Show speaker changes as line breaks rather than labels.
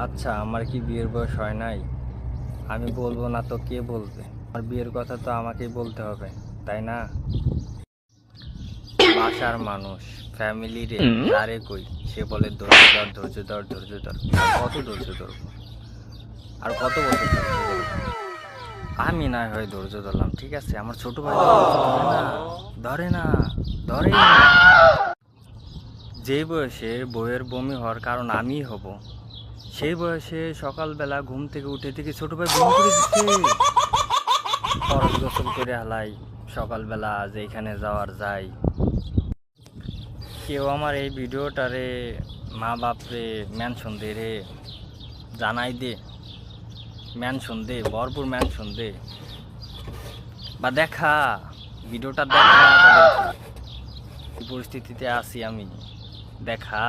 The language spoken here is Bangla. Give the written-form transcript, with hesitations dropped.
আচ্ছা, আমার কি বিয়ের বয়স হয় নাই? আমি বলবো না তো কে বলবে? আমার বিয়ের কথা তো আমাকেই বলতে হবে, তাই না? বাসার মানুষ, ফ্যামিলি রে, যারে কই সে বলে ধৈর্য ধর, ধৈর্য ধর, ধৈর্য ধর। আর কত ধৈর্য ধরবো? আর কত বছর ধৈর্য ধরবো? আমি না হয় ধৈর্য ধরলাম, ঠিক আছে। আমার ছোট ভাই তো ধৈর্য ধরে না, ধরে না। যে বয়সে বউয়ের বমি হওয়ার কারণ আমিই হব, সেই বয়সে সকালবেলা ঘুম থেকে উঠে থেকে ছোট ভাই বমি করে দিচ্ছে। ফরজ গোসল করে হালাই, সকালবেলা যেখানে যাওয়ার যাই। কেউ আমার এই ভিডিওটারে মা বাপরে মেনশন দে রে, জানাই দে, মেনশন দে, ভরপুর মেনশন দে, বা দেখা ভিডিওটা দেখা তাদেরকে কি পরিস্থিতিতে আছি আমি, দেখা।